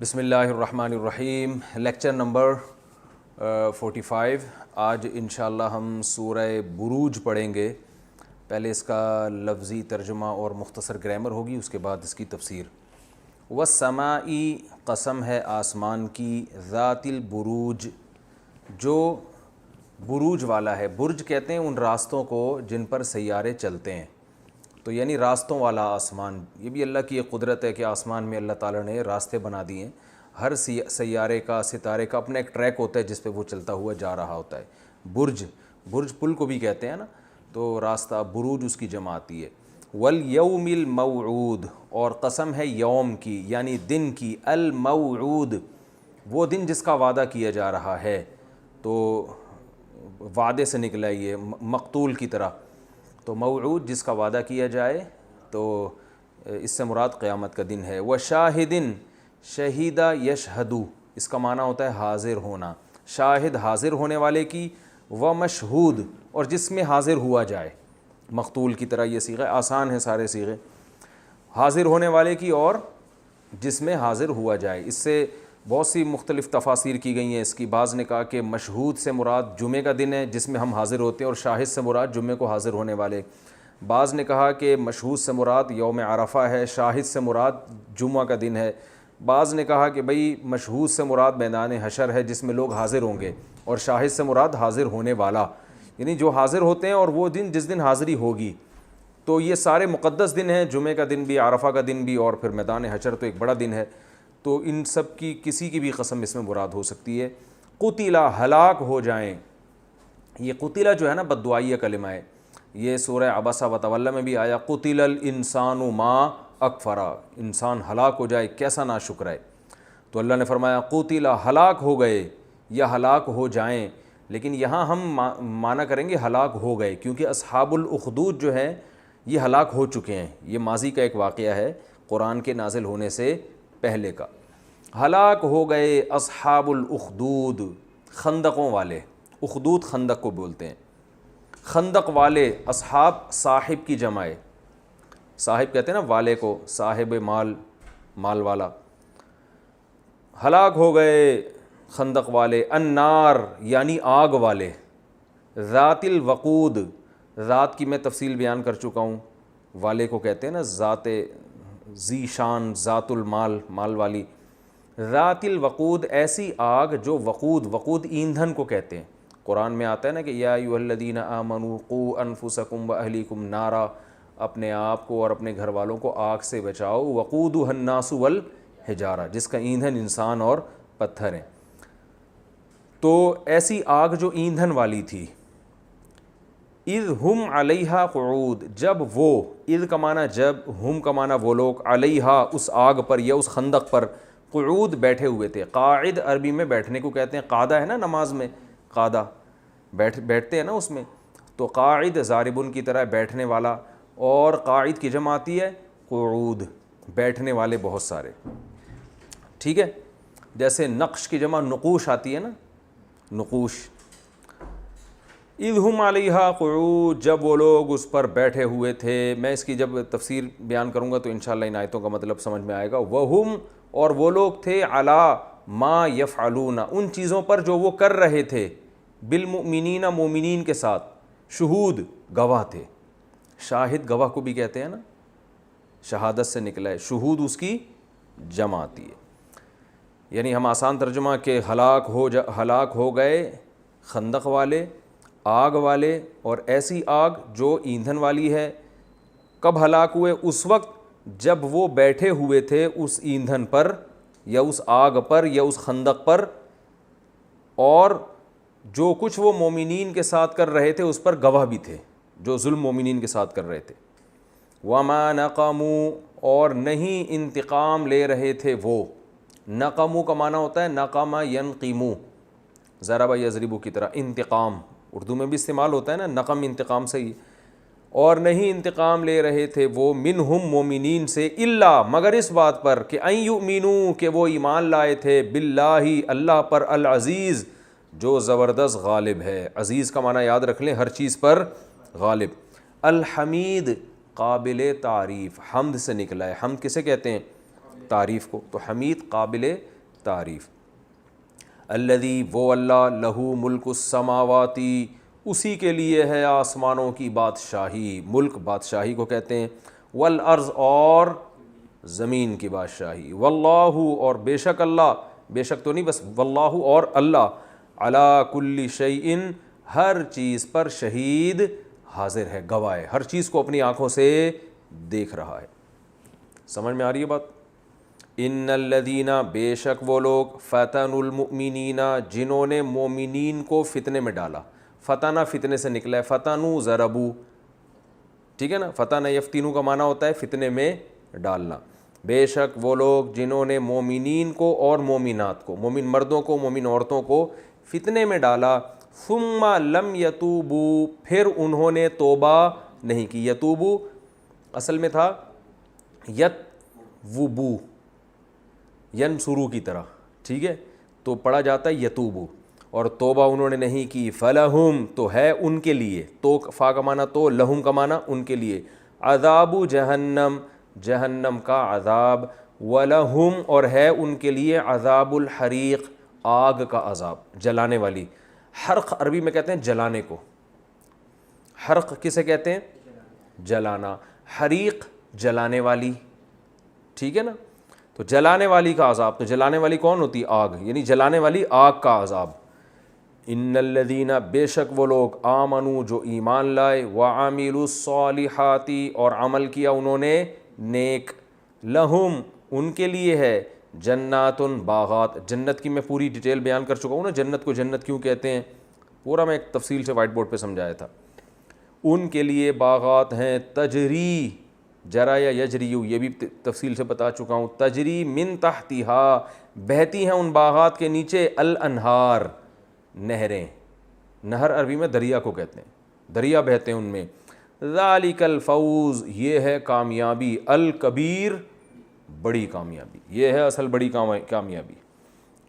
بسم اللہ الرحمن الرحیم، لیکچر نمبر 45۔ آج انشاءاللہ ہم سورہ بروج پڑھیں گے۔ پہلے اس کا لفظی ترجمہ اور مختصر گرامر ہوگی، اس کے بعد اس کی تفسیر۔ والسماء، قسم ہے آسمان کی، ذات البروج، جو بروج والا ہے۔ برج کہتے ہیں ان راستوں کو جن پر سیارے چلتے ہیں، تو یعنی راستوں والا آسمان۔ یہ بھی اللہ کی ایک قدرت ہے کہ آسمان میں اللہ تعالیٰ نے راستے بنا دیے ہیں۔ ہر سیارے کا، ستارے کا اپنا ایک ٹریک ہوتا ہے جس پہ وہ چلتا ہوا جا رہا ہوتا ہے۔ برج پل کو بھی کہتے ہیں نا، تو راستہ بروج اس کی جمع آتی ہے۔ والیوم الموعود، اور قسم ہے یوم کی یعنی دن کی، الموعود، وہ دن جس کا وعدہ کیا جا رہا ہے۔ تو وعدے سے نکلا یہ مقتول کی طرح، تو موعود جس کا وعدہ کیا جائے، تو اس سے مراد قیامت کا دن ہے۔ وشاہدن، شہیدہ یشہدو، اس کا معنی ہوتا ہے حاضر ہونا، شاہد حاضر ہونے والے کی، ومشہود، اور جس میں حاضر ہوا جائے۔ مقتول کی طرح یہ صیغہ آسان ہے، سارے صیغے، حاضر ہونے والے کی اور جس میں حاضر ہوا جائے۔ اس سے بہت سی مختلف تفاسیر کی گئی ہیں اس کی۔ بعض نے کہا کہ مشہود سے مراد جمعہ کا دن ہے جس میں ہم حاضر ہوتے ہیں، اور شاہد سے مراد جمعہ کو حاضر ہونے والے۔ بعض نے کہا کہ مشہود سے مراد یوم عرفہ ہے، شاہد سے مراد جمعہ کا دن ہے۔ بعض نے کہا کہ بھئی مشہود سے مراد میدان حشر ہے جس میں لوگ حاضر ہوں گے، اور شاہد سے مراد حاضر ہونے والا، یعنی جو حاضر ہوتے ہیں اور وہ دن جس دن حاضری ہوگی۔ تو یہ سارے مقدس دن ہیں، جمعہ کا دن بھی، عرفہ کا دن بھی، اور پھر میدان حشر تو ایک بڑا دن ہے۔ تو ان سب کی کسی کی بھی قسم اس میں مراد ہو سکتی ہے۔ قتلا، ہلاک ہو جائیں۔ یہ قتلا جو ہے نا بددعائیہ کلمہ ہے، یہ سورہ عبسہ وتولی میں بھی آیا، قتل الانسان ما اکفرا، انسان ہلاک ہو جائے کیسا ناشکر ہے۔ تو اللہ نے فرمایا قتلا، ہلاک ہو گئے یا ہلاک ہو جائیں، لیکن یہاں ہم معنی کریں گے ہلاک ہو گئے، کیونکہ اصحاب الاخدود جو ہیں یہ ہلاک ہو چکے ہیں۔ یہ ماضی کا ایک واقعہ ہے قرآن کے نازل ہونے سے پہلے کا۔ ہلاک ہو گئے اصحاب الاخدود، خندقوں والے، اخدود خندق کو بولتے ہیں۔ خندق والے، اصحاب صاحب کی جمع ہے، صاحب کہتے ہیں نا والے کو، صاحب مال، مال والا۔ ہلاک ہو گئے خندق والے، النار یعنی آگ والے، ذات الوقود، ذات کی میں تفصیل بیان کر چکا ہوں، والے کو کہتے ہیں نا ذات ذی شان، ذات المال، مال والی۔ ذات الوقود، ایسی آگ جو وقود ایندھن کو کہتے ہیں۔ قرآن میں آتا ہے نا کہ یا ایھا الذین آمنوا قوا انفسکم واہلیکم نارا، اپنے آپ کو اور اپنے گھر والوں کو آگ سے بچاؤ، وقودھا الناس والحجارہ، جس کا ایندھن انسان اور پتھر ہیں۔ تو ایسی آگ جو ایندھن والی تھی، اذ ہم علیہا قعود، جب وہ، اذ کا معنی جب، ہم کا معنی وہ لوگ، علیہا اس آگ پر یا اس خندق پر، قعود بیٹھے ہوئے تھے۔ قاعد عربی میں بیٹھنے کو کہتے ہیں، قعدہ ہے نا نماز میں، قعدہ بیٹھتے ہیں نا اس میں، تو قاعد ضاربن کی طرح بیٹھنے والا، اور قاعد کی جمع آتی ہے قعود، بیٹھنے والے بہت سارے، ٹھیک ہے۔ جیسے نقش کی جمع نقوش آتی ہے نا، نقوش۔ اذ ہم علیہا قعود، جب وہ لوگ اس پر بیٹھے ہوئے تھے۔ میں اس کی جب تفسیر بیان کروں گا تو انشاءاللہ ان آیتوں کا مطلب سمجھ میں آئے گا۔ وہم، اور وہ لوگ تھے، علی ما یفعلون، ان چیزوں پر جو وہ کر رہے تھے، بالمؤمنین، مومنین کے ساتھ، شہود، گواہ تھے۔ شاہد گواہ کو بھی کہتے ہیں نا، شہادت سے نکلا ہے، شہود اس کی جمع آتی ہے۔ یعنی ہم آسان ترجمہ کہ ہلاک ہو گئے خندق والے، آگ والے، اور ایسی آگ جو ایندھن والی ہے۔ کب ہلاک ہوئے؟ اس وقت جب وہ بیٹھے ہوئے تھے اس ایندھن پر یا اس آگ پر یا اس خندق پر، اور جو کچھ وہ مومنین کے ساتھ کر رہے تھے اس پر گواہ بھی تھے، جو ظلم مومنین کے ساتھ کر رہے تھے۔ وَمَا نَقَمُوا، اور نہیں انتقام لے رہے تھے وہ۔ نقموا کا معنی ہوتا ہے نقم ینقمو، ضرب یضرب کی طرح، انتقام اردو میں بھی استعمال ہوتا ہے نا، نقم انتقام سے ہی۔ اور نہیں انتقام لے رہے تھے وہ، منہم مومنین سے، الا مگر اس بات پر کہ ان یؤمنوا، کہ وہ ایمان لائے تھے، باللہ اللہ پر، العزیز جو زبردست غالب ہے۔ عزیز کا معنی یاد رکھ لیں، ہر چیز پر غالب۔ الحمید، قابل تعریف، حمد سے نکلا ہے۔ حمد کسے کہتے ہیں؟ تعریف کو, تو حمید قابل تعریف. الذی وہ اللہ, لہو ملک السماواتی اسی کے لیے ہے آسمانوں کی بادشاہی, ملک بادشاہی کو کہتے ہیں, والارض اور زمین کی بادشاہی, واللہ اور بے شک اللہ, بے شک تو نہیں بس واللہ اور اللہ, علی کل شیء ہر چیز پر شہید حاضر ہے, گواہ ہے, ہر چیز کو اپنی آنکھوں سے دیکھ رہا ہے. سمجھ میں آ رہی ہے بات؟ ان الذین بے شک وہ لوگ, فتنوا المؤمنین جنہوں نے مومنین کو فتنے میں ڈالا, فتنہ فتنے سے نکلا ہے, فتنوا ضربوا, ٹھیک ہے نا, فتنہ یفتنوا کا معنی ہوتا ہے فتنے میں ڈالنا. بے شک وہ لوگ جنہوں نے مومنین کو اور مومنات کو, مومن مردوں کو مومن عورتوں کو فتنے میں ڈالا, ثم لم یتوبوا پھر انہوں نے توبہ نہیں کی. یتوبوا اصل میں تھا یتوبوا, ینصروا کی طرح, ٹھیک ہے, تو پڑھا جاتا ہے یتوبوا, اور توبہ انہوں نے نہیں کی, فلہم تو ہے ان کے لیے, تو فا کا معنی تو, لہم کا معنی ان کے لیے, عذاب جہنم جہنم کا عذاب, ولہم اور ہے ان کے لیے عذاب الحریق آگ کا عذاب, جلانے والی. حرق عربی میں کہتے ہیں جلانے کو, حرق کسے کہتے ہیں؟ جلانا, حریق جلانے والی, ٹھیک ہے نا, تو جلانے والی کا عذاب. تو جلانے والی کون ہوتی؟ آگ, یعنی جلانے والی آگ کا عذاب. ان الذین بے شک وہ لوگ, آمنوا جو ایمان لائے, وعملوا الصالحات اور عمل کیا انہوں نے نیک, لہم ان کے لیے ہے, جنات باغات, جنت کی میں پوری ڈیٹیل بیان کر چکا ہوں نا, جنت کو جنت کیوں کہتے ہیں پورا میں ایک تفصیل سے وائٹ بورڈ پہ سمجھایا تھا. ان کے لیے باغات ہیں, تجری, جرا یا یجریو یہ بھی تفصیل سے بتا چکا ہوں, تجری من تحتہا بہتی ہیں ان باغات کے نیچے, الانہار نہریں, نہر عربی میں دریا کو کہتے ہیں, دریا بہتے ہیں ان میں. ذالک الفوز یہ ہے کامیابی, الکبیر بڑی کامیابی, یہ ہے اصل بڑی کامیابی.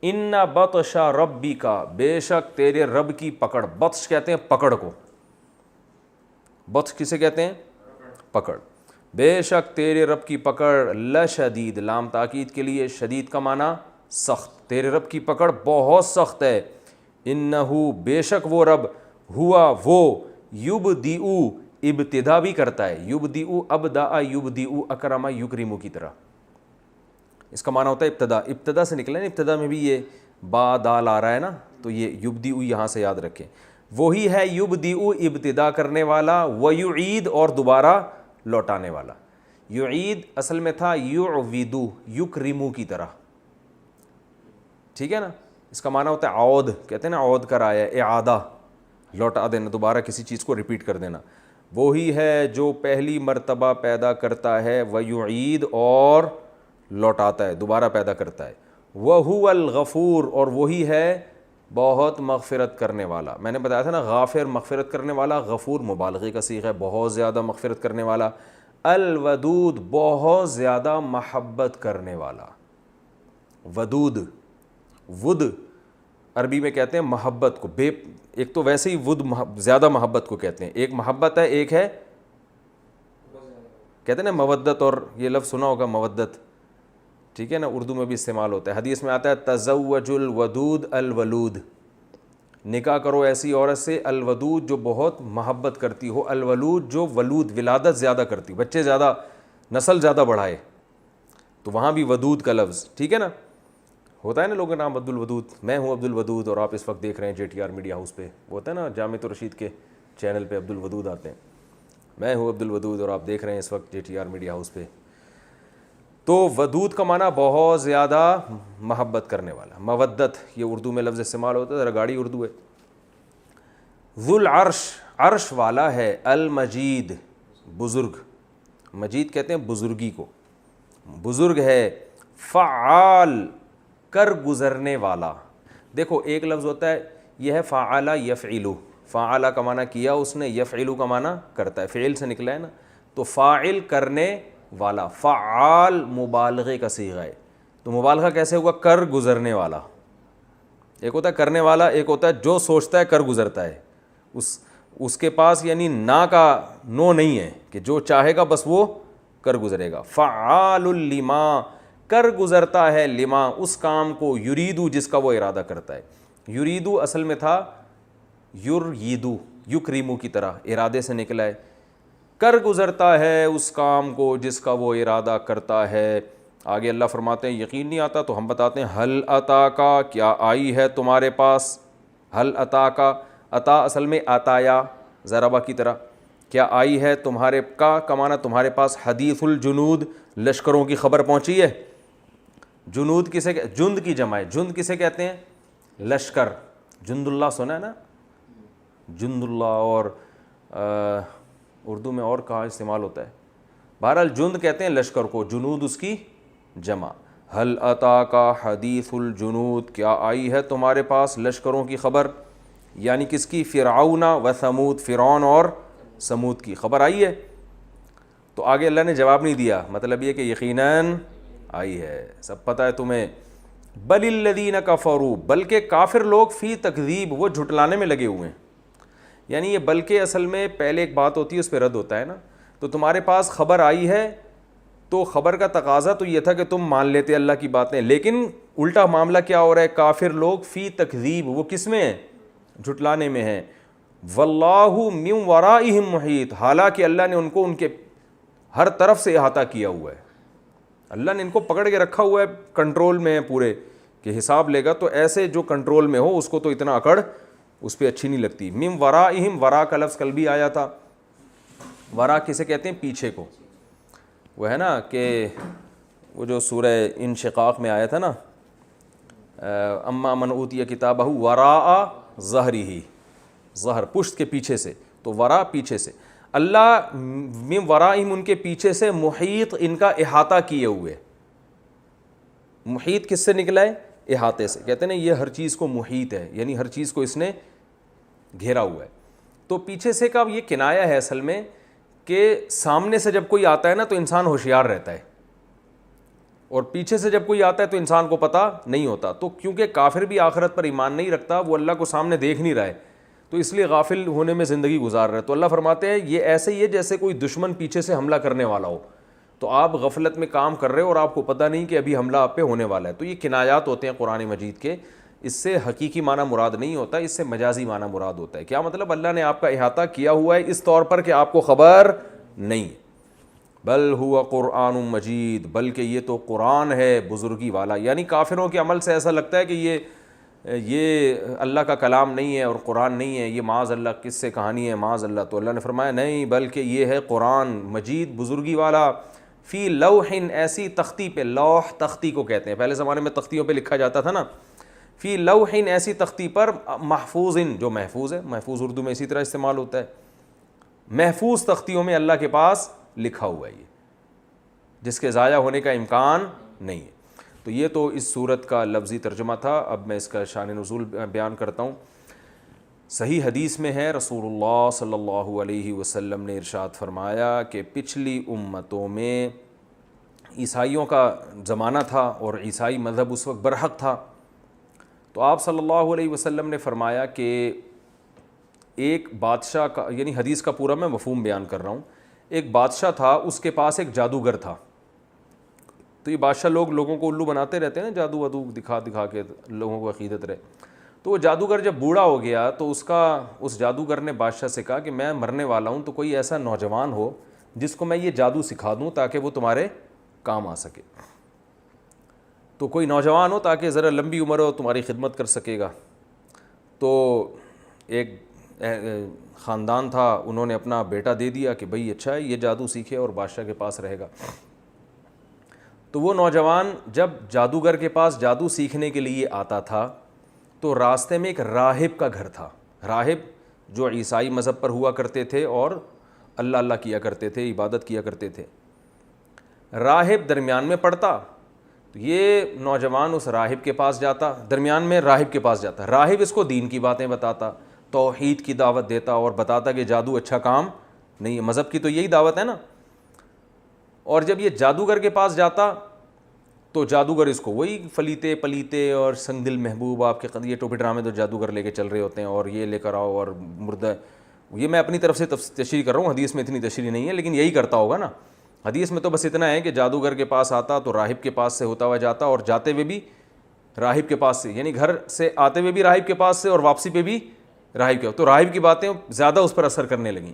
ان بطش ربک بے شک تیرے رب کی پکڑ, بطش کہتے ہیں پکڑ کو, بطش کسے کہتے ہیں؟ پکڑ. بے شک تیرے رب کی پکڑ, لشدید لام تاکید کے لیے, شدید کا معنی سخت, تیرے رب کی پکڑ بہت سخت ہے. انہو بے شک وہ رب, ہوا وہ, یبدئ ابتدا بھی کرتا ہے, یبدئ ابدأ یبدئ اکرم یکرم کی طرح, اس کا معنی ہوتا ہے ابتدا, ابتدا سے نکلا ہے, ابتدا میں بھی یہ با دال آ رہا ہے نا, تو یہ یبدئ یہاں سے یاد رکھیں. وہی ہے یبدئ ابتدا کرنے والا, ویعید اور دوبارہ لوٹانے والا. یعید اصل میں تھا یعود یکرم کی طرح, ٹھیک ہے نا, اس کا معنی ہوتا ہے عود, کہتے ہیں نا عود کر آیا, اعادہ لوٹا دینا, دوبارہ کسی چیز کو ریپیٹ کر دینا. وہی ہے جو پہلی مرتبہ پیدا کرتا ہے, ویعید اور لوٹاتا ہے, دوبارہ پیدا کرتا ہے. وہو الغفور اور وہی ہے بہت مغفرت کرنے والا. میں نے بتایا تھا نا, غافر مغفرت کرنے والا, غفور مبالغے کا صیغہ ہے, بہت زیادہ مغفرت کرنے والا. الودود بہت زیادہ محبت کرنے والا. ودود, ود عربی میں کہتے ہیں محبت کو, ایک تو ویسے ہی ود زیادہ محبت کو کہتے ہیں, ایک محبت ہے, ایک ہے کہتے ہیں نا مودت, اور یہ لفظ سنا ہوگا مودت, ٹھیک ہے نا, اردو میں بھی استعمال ہوتا ہے. حدیث میں آتا ہے تزوج الودود الولود, نکاح کرو ایسی عورت سے, الودود جو بہت محبت کرتی ہو, الولود جو ولود ولادت زیادہ کرتی, بچے زیادہ, نسل زیادہ بڑھائے, تو وہاں بھی ودود کا لفظ, ٹھیک ہے نا. ہوتا ہے نا لوگوں کا نام عبد الودود, میں ہوں عبد الودود, اور آپ اس وقت دیکھ رہے ہیں JTR میڈیا ہاؤس پہ, ہوتا ہے نا جامع رشید کے چینل پہ عبد الودود آتے ہیں, میں ہوں عبد الودود اور آپ دیکھ رہے ہیں اس وقت JTR میڈیا ہاؤس پہ. تو ودود کا معنی بہت زیادہ محبت کرنے والا. مودت یہ اردو میں لفظ استعمال ہوتا ہے, ذرا گاڑی اردو ہے. ذو العرش عرش والا ہے, المجید بزرگ, مجید کہتے ہیں بزرگی کو, بزرگ ہے. فعال کر گزرنے والا. دیکھو ایک لفظ ہوتا ہے یہ ہے فعل یفعل, فعل کا معنی کیا اس نے, یفعل کا معنی کرتا ہے, فعل سے نکلا ہے نا, تو فاعل کرنے والا. فعال مبالغے کا صیغہ ہے, تو مبالغہ کیسے ہوا؟ کر گزرنے والا. ایک ہوتا ہے کرنے والا, ایک ہوتا ہے جو سوچتا ہے کر گزرتا ہے, اس کے پاس یعنی نہ کا نو نہیں ہے کہ جو چاہے گا بس وہ کر گزرے گا. فعال لما کر گزرتا ہے لما اس کام کو، یریدو جس کا وہ ارادہ کرتا ہے. یریدو اصل میں تھا یریدو، یکریمو کی طرح ارادے سے نکلا ہے. کر گزرتا ہے اس کام کو جس کا وہ ارادہ کرتا ہے. آگے اللہ فرماتے ہیں یقین نہیں آتا تو ہم بتاتے ہیں حل عطا کا، کیا آئی ہے تمہارے پاس. حل عطا کا، عطا اصل میں عطایا ضربہ کی طرح، کیا آئی ہے تمہارے کا معنی تمہارے پاس حدیث الجنود، لشکروں کی خبر پہنچی ہے. جنود کسے، جند کی جمع ہے. جند کسے کہتے ہیں؟ لشکر. جند اللہ سنا ہے نا، جند اللہ. اور اردو میں اور کہاں استعمال ہوتا ہے؟ بہرحال جند کہتے ہیں لشکر کو، جنود اس کی جمع. حل عطا کا حدیث الجنود، کیا آئی ہے تمہارے پاس لشکروں کی خبر، یعنی کس کی؟ فرعون و ثمود، فرعون اور سمود کی خبر آئی ہے. تو آگے اللہ نے جواب نہیں دیا، مطلب یہ کہ یقیناً آئی ہے، سب پتہ ہے تمہیں. بل الذین کفروا، بلکہ کافر لوگ فی تکذیب، وہ جھٹلانے میں لگے ہوئے ہیں. یعنی یہ بلکہ اصل میں پہلے ایک بات ہوتی ہے اس پہ رد ہوتا ہے نا. تو تمہارے پاس خبر آئی ہے تو خبر کا تقاضا تو یہ تھا کہ تم مان لیتے اللہ کی باتیں، لیکن الٹا معاملہ کیا ہو رہا ہے؟ کافر لوگ فی تکذیب، وہ کس میں ہیں؟ جھٹلانے میں ہیں. واللہ من ورائہم محیط، حالانکہ اللہ نے ان کو ان کے ہر طرف سے احاطہ کیا ہوا ہے. اللہ نے ان کو پکڑ کے رکھا ہوا ہے، کنٹرول میں ہے پورے، کہ حساب لے گا تو ایسے جو کنٹرول میں ہو اس کو تو اتنا اکڑ اس پہ اچھی نہیں لگتی. من ورائہم، ورا کا لفظ کل بھی آیا تھا. ورا کسے کہتے ہیں؟ پیچھے کو. وہ ہے نا کہ وہ جو سورہ انشقاق میں آیا تھا نا، اما من اوتی کتابہ وراء ظہرہ، ظہر پشت کے پیچھے سے، تو ورا پیچھے سے. اللہ من ورائہم ان کے پیچھے سے، محیط ان کا احاطہ کیے ہوئے. محیط کس سے نکلا ہے؟ احاطے سے. کہتے ہیں یہ ہر چیز کو محیط ہے، یعنی ہر چیز کو اس نے گھیرا ہوا ہے. تو پیچھے سے کا یہ کنایا ہے اصل میں کہ سامنے سے جب کوئی آتا ہے نا تو انسان ہوشیار رہتا ہے، اور پیچھے سے جب کوئی آتا ہے تو انسان کو پتہ نہیں ہوتا. تو کیونکہ کافر بھی آخرت پر ایمان نہیں رکھتا، وہ اللہ کو سامنے دیکھ نہیں رہا ہے، تو اس لیے غافل ہونے میں زندگی گزار رہا ہے. تو اللہ فرماتے ہیں یہ ایسے ہی ہے جیسے کوئی دشمن پیچھے سے حملہ کرنے والا ہو، تو آپ غفلت میں کام کر رہے ہو اور آپ کو پتہ نہیں کہ ابھی حملہ آپ پہ ہونے والا ہے. تو یہ کنایات ہوتے ہیں قرآن مجید کے، اس سے حقیقی معنی مراد نہیں ہوتا، اس سے مجازی معنی مراد ہوتا ہے. کیا مطلب؟ اللہ نے آپ کا احاطہ کیا ہوا ہے اس طور پر کہ آپ کو خبر نہیں. بل ہوا قرآن مجید، بلکہ یہ تو قرآن ہے بزرگی والا. یعنی کافروں کے عمل سے ایسا لگتا ہے کہ یہ اللہ کا کلام نہیں ہے اور قرآن نہیں ہے، یہ معاذ اللہ کس سے کہانی ہے، معاذ اللہ. تو اللہ نے فرمایا نہیں، بلکہ یہ ہے قرآن مجید بزرگی والا، فی لوح، ایسی تختی پہ. لوح تختی کو کہتے ہیں، پہلے زمانے میں تختیوں پہ لکھا جاتا تھا نا. فی لوح، ایسی تختی پر، محفوظ، جو محفوظ ہے. محفوظ اردو میں اسی طرح استعمال ہوتا ہے. محفوظ تختیوں میں اللہ کے پاس لکھا ہوا ہے، یہ جس کے ضائع ہونے کا امکان نہیں ہے. تو یہ تو اس صورت کا لفظی ترجمہ تھا. اب میں اس کا شان نزول بیان کرتا ہوں. صحیح حدیث میں ہے رسول اللہ صلی اللہ علیہ وسلم نے ارشاد فرمایا کہ پچھلی امتوں میں عیسائیوں کا زمانہ تھا اور عیسائی مذہب اس وقت برحق تھا. تو آپ صلی اللہ علیہ وسلم نے فرمایا کہ ایک بادشاہ کا، یعنی حدیث کا پورا میں مفہوم بیان کر رہا ہوں. ایک بادشاہ تھا، اس کے پاس ایک جادوگر تھا. تو یہ بادشاہ لوگوں کو الو بناتے رہتے ہیں نا، جادو ودو دکھا کے لوگوں کو عقیدت رہے. تو وہ جادوگر جب بوڑھا ہو گیا تو اس جادوگر نے بادشاہ سے کہا کہ میں مرنے والا ہوں، تو کوئی ایسا نوجوان ہو جس کو میں یہ جادو سکھا دوں تاکہ وہ تمہارے کام آ سکے. تو کوئی نوجوان ہو تاکہ ذرا لمبی عمر ہو، تمہاری خدمت کر سکے گا. تو ایک خاندان تھا، انہوں نے اپنا بیٹا دے دیا کہ بھئی اچھا ہے، یہ جادو سیکھے اور بادشاہ کے پاس رہے گا. تو وہ نوجوان جب جادوگر کے پاس جادو سیکھنے کے لیے آتا تھا تو راستے میں ایک راہب کا گھر تھا. راہب جو عیسائی مذہب پر ہوا کرتے تھے اور اللہ اللہ کیا کرتے تھے، عبادت کیا کرتے تھے. راہب درمیان میں پڑتا، تو یہ نوجوان اس راہب کے پاس جاتا، درمیان میں راہب کے پاس جاتا. راہب اس کو دین کی باتیں بتاتا، توحید کی دعوت دیتا اور بتاتا کہ جادو اچھا کام نہیں ہے، مذہب کی تو یہی دعوت ہے نا. اور جب یہ جادوگر کے پاس جاتا تو جادوگر اس کو وہی فلیتے پلیتے اور سنگ دل محبوب، آپ کے یہ ٹوپی ڈرامے تو جادوگر لے کے چل رہے ہوتے ہیں، اور یہ لے کر آؤ اور مردہ. یہ میں اپنی طرف سے تشریح کر رہا ہوں، حدیث میں اتنی تشریح نہیں ہے لیکن یہی کرتا ہوگا نا. حدیث میں تو بس اتنا ہے کہ جادوگر کے پاس آتا تو راہب کے پاس سے ہوتا ہوا جاتا، اور جاتے ہوئے بھی راہب کے پاس سے، یعنی گھر سے آتے ہوئے بھی راہب کے پاس سے اور واپسی پہ بھی راہب کے، تو راہب کی باتیں زیادہ اس پر اثر کرنے لگیں.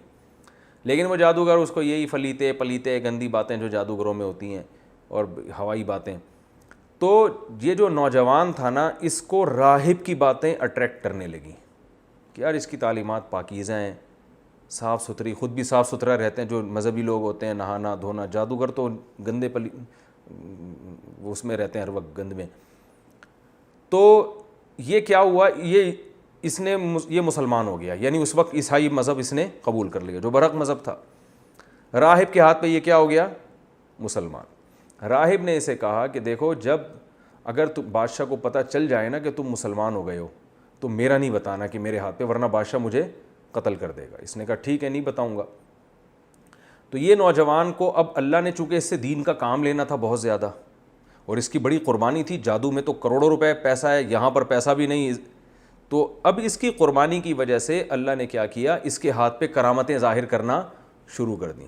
لیکن وہ جادوگر اس کو یہی فلیتے پلیتے گندی باتیں جو جادوگروں میں ہوتی ہیں اور ہوائی باتیں. تو یہ جو نوجوان تھا نا، اس کو راہب کی باتیں اٹریکٹ کرنے لگیں کہ یار اس کی تعلیمات پاکیزہ ہیں، صاف ستھری، خود بھی صاف ستھرا رہتے ہیں. جو مذہبی لوگ ہوتے ہیں نہانا دھونا، جادوگر تو گندے وہ اس میں رہتے ہیں ہر وقت گند میں. تو یہ کیا ہوا، یہ مسلمان ہو گیا، یعنی اس وقت عیسائی مذہب اس نے قبول کر لیا جو برحق مذہب تھا. راہب کے ہاتھ پہ یہ کیا ہو گیا، مسلمان. راہب نے اسے کہا کہ دیکھو، جب اگر تم بادشاہ کو پتہ چل جائے نا کہ تم مسلمان ہو گئے ہو تو میرا نہیں بتانا کہ میرے ہاتھ پہ، ورنہ بادشاہ مجھے قتل کر دے گا. اس نے کہا ٹھیک ہے، نہیں بتاؤں گا. تو یہ نوجوان کو اب اللہ نے چونکہ اس سے دین کا کام لینا تھا بہت زیادہ، اور اس کی بڑی قربانی تھی. جادو میں تو کروڑوں روپے پیسہ ہے، یہاں پر پیسہ بھی نہیں. تو اب اس کی قربانی کی وجہ سے اللہ نے کیا کیا، اس کے ہاتھ پہ کرامتیں ظاہر کرنا شروع کر دیں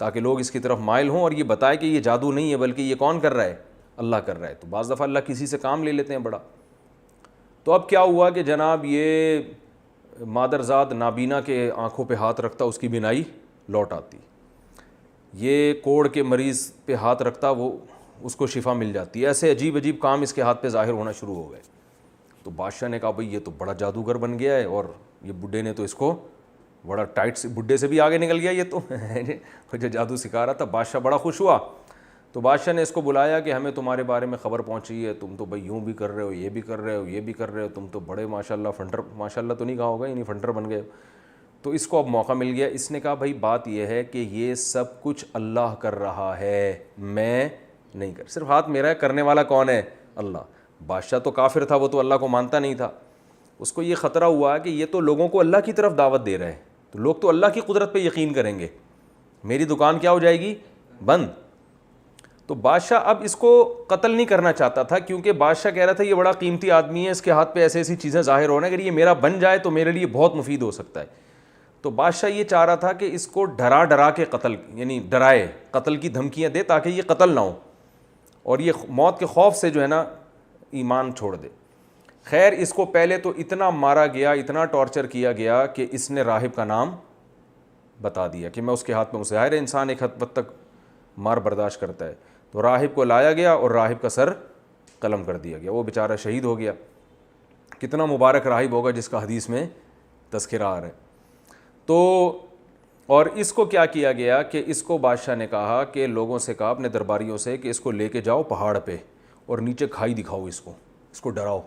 تاکہ لوگ اس کی طرف مائل ہوں اور یہ بتائے کہ یہ جادو نہیں ہے بلکہ یہ کون کر رہا ہے، اللہ کر رہا ہے. تو بعض دفعہ اللہ کسی سے کام لے لیتے ہیں بڑا. تو اب کیا ہوا کہ جناب یہ مادرزاد نابینا کے آنکھوں پہ ہاتھ رکھتا، اس کی بینائی لوٹ آتی. یہ کوڑ کے مریض پہ ہاتھ رکھتا، وہ اس کو شفا مل جاتی. ایسے عجیب عجیب کام اس کے ہاتھ پہ ظاہر ہونا شروع ہو گئے. تو بادشاہ نے کہا بھئی یہ تو بڑا جادوگر بن گیا ہے، اور یہ بڈھے نے تو اس کو بڑا ٹائٹ سے، بڈھے سے بھی آگے نکل گیا یہ تو جو جادو سکھا رہا تھا. بادشاہ بڑا خوش ہوا. تو بادشاہ نے اس کو بلایا کہ ہمیں تمہارے بارے میں خبر پہنچی ہے، تم تو بھائی یوں بھی کر رہے ہو، یہ بھی کر رہے ہو، یہ بھی کر رہے ہو، تم تو بڑے ماشاءاللہ فنڈر، ماشاءاللہ تو نہیں کہا ہوگا، یعنی فنڈر بن گئے. تو اس کو اب موقع مل گیا. اس نے کہا بھائی بات یہ ہے کہ یہ سب کچھ اللہ کر رہا ہے، میں نہیں کر، صرف ہاتھ میرا ہے، کرنے والا کون ہے، اللہ. بادشاہ تو کافر تھا، وہ تو اللہ کو مانتا نہیں تھا. اس کو یہ خطرہ ہوا کہ یہ تو لوگوں کو اللہ کی طرف دعوت دے رہے ہیں، تو لوگ تو اللہ کی قدرت پہ یقین کریں گے، میری دکان کیا ہو جائے گی، بند. تو بادشاہ اب اس کو قتل نہیں کرنا چاہتا تھا، کیونکہ بادشاہ کہہ رہا تھا یہ بڑا قیمتی آدمی ہے، اس کے ہاتھ پہ ایسی ایسی چیزیں ظاہر ہونا ہے، اگر یہ میرا بن جائے تو میرے لیے بہت مفید ہو سکتا ہے. تو بادشاہ یہ چاہ رہا تھا کہ اس کو ڈرا ڈرا کے قتل، یعنی ڈرائے، قتل کی دھمکیاں دے تاکہ یہ قتل نہ ہو اور یہ موت کے خوف سے جو ہے نا ایمان چھوڑ دے. خیر اس کو پہلے تو اتنا مارا گیا، اتنا ٹارچر کیا گیا کہ اس نے راہب کا نام بتا دیا کہ میں اس کے ہاتھ میں، ظاہر انسان ایک حد تک مار برداشت کرتا ہے. تو راہب کو لایا گیا اور راہب کا سر قلم کر دیا گیا. وہ بیچارہ شہید ہو گیا. کتنا مبارک راہب ہوگا جس کا حدیث میں تذکرہ آ رہا ہے. تو اور اس کو کیا کیا گیا کہ اس کو بادشاہ نے کہا کہ لوگوں سے کہا اپنے درباریوں سے کہ اس کو لے کے جاؤ پہاڑ پہ اور نیچے کھائی دکھاؤ، اس کو ڈراؤ،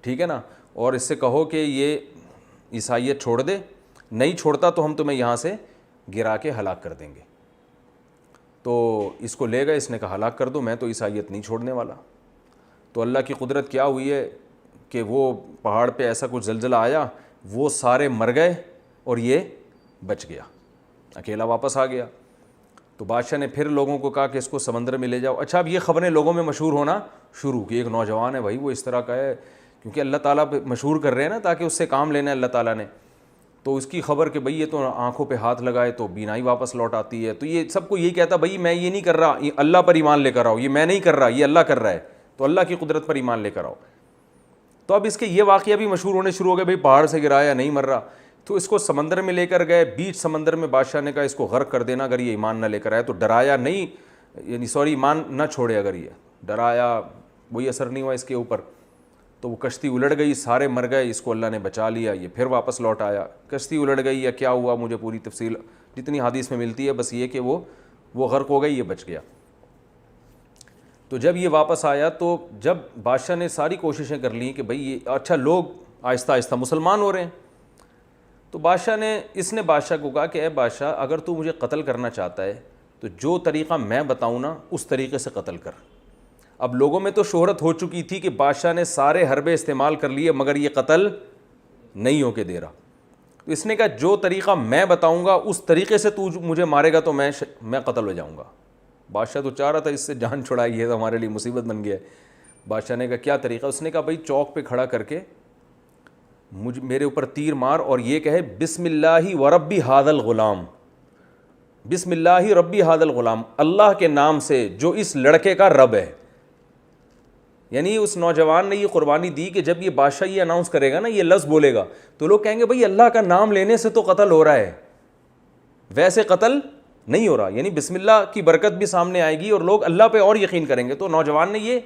ٹھیک ہے نا، اور اس سے کہو کہ یہ عیسائیت چھوڑ دے، نہیں چھوڑتا تو ہم تمہیں یہاں سے گرا کے ہلاک کر دیں گے. تو اس کو لے گئے. اس نے کہا ہلاک کر دو، میں تو عیسائیت نہیں چھوڑنے والا. تو اللہ کی قدرت کیا ہوئی ہے کہ وہ پہاڑ پہ ایسا کچھ زلزلہ آیا، وہ سارے مر گئے اور یہ بچ گیا، اکیلا واپس آ گیا. تو بادشاہ نے پھر لوگوں کو کہا کہ اس کو سمندر میں لے جاؤ. اچھا اب یہ خبریں لوگوں میں مشہور ہونا شروع کہ ایک نوجوان ہے بھائی، وہ اس طرح کا ہے، کیونکہ اللہ تعالیٰ پہ مشہور کر رہے ہیں نا تاکہ اس سے کام لینا ہے اللہ تعالیٰ نے. تو اس کی خبر کہ بھئی یہ تو آنکھوں پہ ہاتھ لگائے تو بینائی واپس لوٹ آتی ہے. تو یہ سب کو یہی کہتا بھئی میں یہ نہیں کر رہا، یہ اللہ پر ایمان لے کر آؤ، یہ میں نہیں کر رہا، یہ اللہ کر رہا ہے، تو اللہ کی قدرت پر ایمان لے کر آؤ. تو اب اس کے یہ واقعہ بھی مشہور ہونے شروع ہو گئے، بھئی پہاڑ سے گرایا نہیں مر رہا. تو اس کو سمندر میں لے کر گئے. بیچ سمندر میں بادشاہ نے کہا اس کو غرق کر دینا اگر یہ ایمان نہ لے کر آئے. تو ڈرایا نہیں، یعنی ایمان نہ چھوڑے، اگر یہ ڈرایا وہی اثر نہیں ہوا اس کے اوپر. تو وہ کشتی الٹ گئی، سارے مر گئے، اس کو اللہ نے بچا لیا. یہ پھر واپس لوٹ آیا. کشتی الٹ گئی یا کیا ہوا مجھے پوری تفصیل جتنی حدیث میں ملتی ہے بس یہ کہ وہ غرق ہو گئی، یہ بچ گیا. تو جب یہ واپس آیا تو جب بادشاہ نے ساری کوششیں کر لیں کہ بھئی یہ اچھا لوگ آہستہ آہستہ مسلمان ہو رہے ہیں، تو اس نے بادشاہ کو کہا کہ اے بادشاہ اگر تو مجھے قتل کرنا چاہتا ہے تو جو طریقہ میں بتاؤں نا اس طریقے سے قتل کر. اب لوگوں میں تو شہرت ہو چکی تھی کہ بادشاہ نے سارے حربے استعمال کر لیے مگر یہ قتل نہیں ہو کے دے رہا. تو اس نے کہا جو طریقہ میں بتاؤں گا اس طریقے سے تو مجھے مارے گا تو میں قتل ہو جاؤں گا. بادشاہ تو چاہ رہا تھا اس سے جان چھڑائی ہے تو ہمارے لیے مصیبت بن گیا ہے. بادشاہ نے کہا کیا طریقہ؟ اس نے کہا بھائی چوک پہ کھڑا کر کے میرے اوپر تیر مار اور یہ کہے بسم اللہ وربی ھذا الغلام، بسم اللہ ربی ھذا الغلام، اللہ کے نام سے جو اس لڑکے کا رب ہے. یعنی اس نوجوان نے یہ قربانی دی کہ جب یہ بادشاہ یہ اناؤنس کرے گا نا، یہ لفظ بولے گا، تو لوگ کہیں گے بھئی اللہ کا نام لینے سے تو قتل ہو رہا ہے، ویسے قتل نہیں ہو رہا. یعنی بسم اللہ کی برکت بھی سامنے آئے گی اور لوگ اللہ پہ اور یقین کریں گے. تو نوجوان نے یہ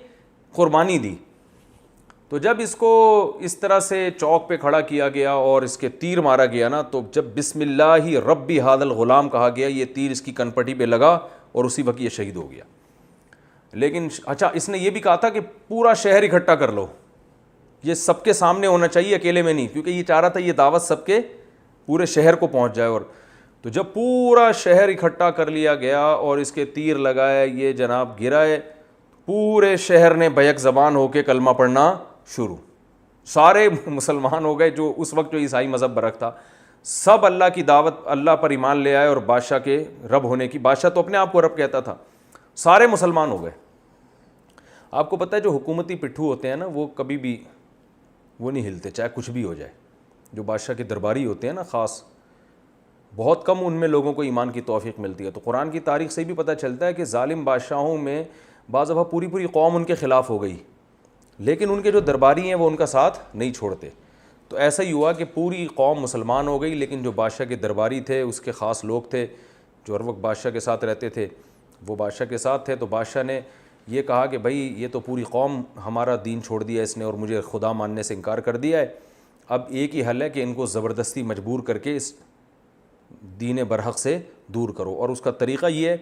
قربانی دی. تو جب اس کو اس طرح سے چوک پہ کھڑا کیا گیا اور اس کے تیر مارا گیا نا، تو جب بسم اللہ ربی ھذا الغلام کہا گیا، یہ تیر اس کی کنپٹی پہ لگا اور اسی وقت یہ شہید ہو گیا. لیکن اچھا، اس نے یہ بھی کہا تھا کہ پورا شہر اکٹھا کر لو، یہ سب کے سامنے ہونا چاہیے، اکیلے میں نہیں، کیونکہ یہ چاہ رہا تھا یہ دعوت سب کے پورے شہر کو پہنچ جائے. اور تو جب پورا شہر اکٹھا کر لیا گیا اور اس کے تیر لگائے، یہ جناب گرائے، پورے شہر نے بیک زبان ہو کے کلمہ پڑھنا شروع. سارے مسلمان ہو گئے، جو اس وقت جو عیسائی مذہب برک تھا، سب اللہ کی دعوت، اللہ پر ایمان لے آئے اور بادشاہ کے رب ہونے کی، بادشاہ تو اپنے آپ کو رب کہتا تھا، سارے مسلمان ہو گئے. آپ کو پتہ ہے جو حکومتی پٹھو ہوتے ہیں نا، وہ کبھی بھی وہ نہیں ہلتے چاہے کچھ بھی ہو جائے. جو بادشاہ کے درباری ہوتے ہیں نا، خاص بہت کم ان میں لوگوں کو ایمان کی توفیق ملتی ہے. تو قرآن کی تاریخ سے بھی پتہ چلتا ہے کہ ظالم بادشاہوں میں بعض دفعہ پوری قوم ان کے خلاف ہو گئی، لیکن ان کے جو درباری ہیں وہ ان کا ساتھ نہیں چھوڑتے. تو ایسا ہی ہوا کہ پوری قوم مسلمان ہو گئی، لیکن جو بادشاہ کے درباری تھے، اس کے خاص لوگ تھے جو ہر وقت بادشاہ کے ساتھ رہتے تھے، وہ بادشاہ کے ساتھ تھے. تو بادشاہ نے یہ کہا کہ بھائی یہ تو پوری قوم ہمارا دین چھوڑ دیا اس نے اور مجھے خدا ماننے سے انکار کر دیا ہے، اب ایک ہی حل ہے کہ ان کو زبردستی مجبور کر کے اس دین برحق سے دور کرو. اور اس کا طریقہ یہ ہے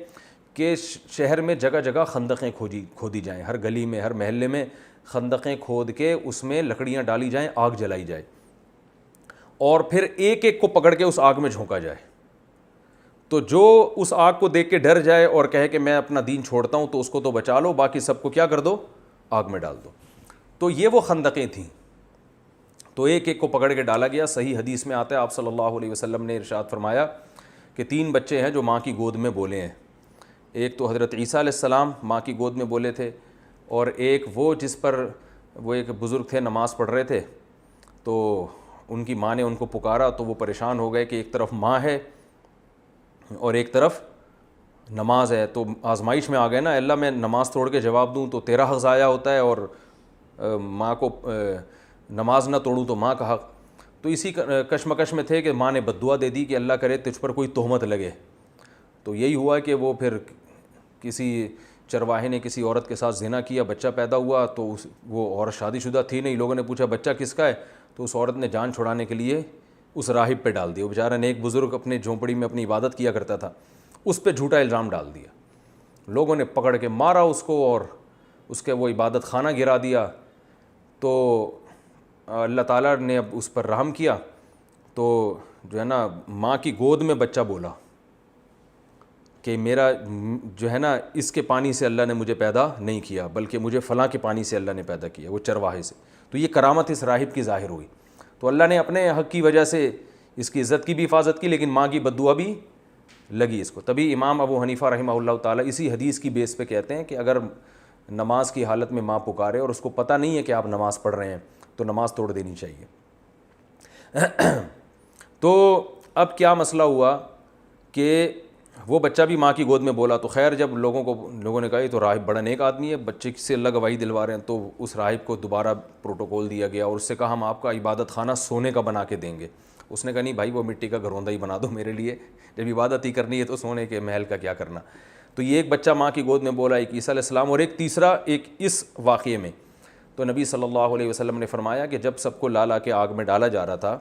کہ شہر میں جگہ جگہ خندقیں کھودی جائیں، ہر گلی میں، ہر محلے میں خندقیں کھود کے اس میں لکڑیاں ڈالی جائیں، آگ جلائی جائے، اور پھر ایک ایک کو پکڑ کے اس آگ میں جھونکا جائے. تو جو اس آگ کو دیکھ کے ڈر جائے اور کہے کہ میں اپنا دین چھوڑتا ہوں، تو اس کو تو بچا لو، باقی سب کو کیا کر دو، آگ میں ڈال دو. تو یہ وہ خندقیں تھیں. تو ایک ایک کو پکڑ کے ڈالا گیا. صحیح حدیث میں آتا ہے، آپ صلی اللہ علیہ وسلم نے ارشاد فرمایا کہ 3 بچے ہیں جو ماں کی گود میں بولے ہیں. ایک تو حضرت عیسیٰ علیہ السلام ماں کی گود میں بولے تھے، اور ایک وہ جس پر وہ ایک بزرگ تھے نماز پڑھ رہے تھے، تو ان کی ماں نے ان کو پکارا تو وہ پریشان ہو گئے کہ ایک طرف ماں ہے اور ایک طرف نماز ہے. تو آزمائش میں آ گئے نا، اللہ میں نماز توڑ کے جواب دوں تو تیرا حق ضائع ہوتا ہے، اور ماں کو نماز نہ توڑوں تو ماں کا حق. تو اسی کشمکش میں تھے کہ ماں نے بد دعا دے دی کہ اللہ کرے تجھ پر کوئی تہمت لگے. تو یہی ہوا کہ وہ پھر کسی چرواہے نے کسی عورت کے ساتھ زنا کیا، بچہ پیدا ہوا. تو وہ عورت شادی شدہ تھی نہیں. لوگوں نے پوچھا بچہ کس کا ہے، تو اس عورت نے جان چھڑانے کے لیے اس راہب پہ ڈال دیا. وہ بیچارہ نیک بزرگ اپنے جھونپڑی میں اپنی عبادت کیا کرتا تھا، اس پہ جھوٹا الزام ڈال دیا. لوگوں نے پکڑ کے مارا اس کو اور اس کے وہ عبادت خانہ گرا دیا. تو اللہ تعالیٰ نے اب اس پر رحم کیا، تو جو ہے نا ماں کی گود میں بچہ بولا کہ میرا جو ہے نا اس کے پانی سے اللہ نے مجھے پیدا نہیں کیا، بلکہ مجھے فلاں کے پانی سے اللہ نے پیدا کیا، وہ چرواہے سے. تو یہ کرامت اس راہب کی ظاہر ہوئی. تو اللہ نے اپنے حق کی وجہ سے اس کی عزت کی بھی حفاظت کی، لیکن ماں کی بد دعا بھی لگی اس کو. تبھی امام ابو حنیفہ رحمہ اللہ تعالیٰ اسی حدیث کی بیس پہ کہتے ہیں کہ اگر نماز کی حالت میں ماں پکارے اور اس کو پتہ نہیں ہے کہ آپ نماز پڑھ رہے ہیں، تو نماز توڑ دینی چاہیے. تو اب کیا مسئلہ ہوا کہ وہ بچہ بھی ماں کی گود میں بولا. تو خیر جب لوگوں نے کہا یہ تو راہب بڑا نیک آدمی ہے، بچے سے اللہ گواہی دلوا رہے ہیں، تو اس راہب کو دوبارہ پروٹوکول دیا گیا اور اس سے کہا ہم آپ کا عبادت خانہ سونے کا بنا کے دیں گے. اس نے کہا نہیں بھائی، وہ مٹی کا گھروندا ہی بنا دو میرے لیے، جب عبادت ہی کرنی ہے تو سونے کے محل کا کیا کرنا. تو یہ ایک بچہ ماں کی گود میں بولا، ایک عیسیٰ علیہ السلام، اور ایک تیسرا ایک اس واقعے میں. تو نبی صلی اللہ علیہ وسلم نے فرمایا کہ جب سب کو لا کے آگ میں ڈالا جا رہا تھا،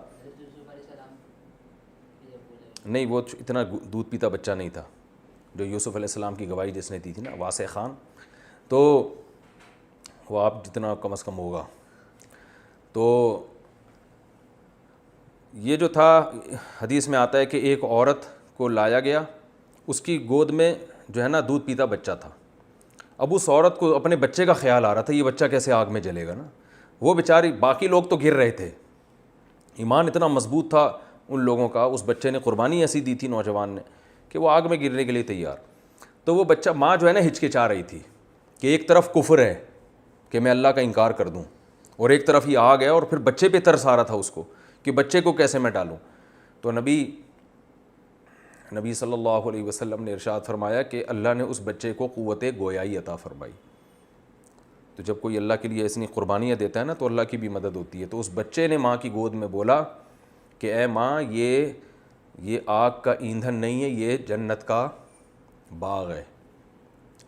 نہیں وہ اتنا دودھ پیتا بچہ نہیں تھا جو یوسف علیہ السلام کی گواہی جس نے دی تھی نا، واسع خان، تو وہ آپ جتنا کم از کم ہوگا. تو یہ جو تھا حدیث میں آتا ہے کہ ایک عورت کو لایا گیا، اس کی گود میں جو ہے نا دودھ پیتا بچہ تھا. اب اس عورت کو اپنے بچے کا خیال آ رہا تھا، یہ بچہ کیسے آگ میں جلے گا نا. وہ بیچاری، باقی لوگ تو گر رہے تھے، ایمان اتنا مضبوط تھا ان لوگوں کا. اس بچے نے قربانی ایسی دی تھی نوجوان نے کہ وہ آگ میں گرنے کے لیے تیار. تو وہ بچہ، ماں جو ہے نا ہچکچا رہی تھی کہ ایک طرف کفر ہے کہ میں اللہ کا انکار کر دوں، اور ایک طرف یہ آگ ہے، اور پھر بچے پہ ترس آ رہا تھا اس کو کہ بچے کو کیسے میں ڈالوں. تو نبی نبی صلی اللہ علیہ وسلم نے ارشاد فرمایا کہ اللہ نے اس بچے کو قوت گویائی عطا فرمائی. تو جب کوئی اللہ کے لیے ایسی قربانیاں دیتا ہے نا تو اللہ کی بھی مدد ہوتی ہے. تو اس بچے نے ماں کی گود میں بولا کہ اے ماں یہ آگ کا ایندھن نہیں ہے, یہ جنت کا باغ ہے,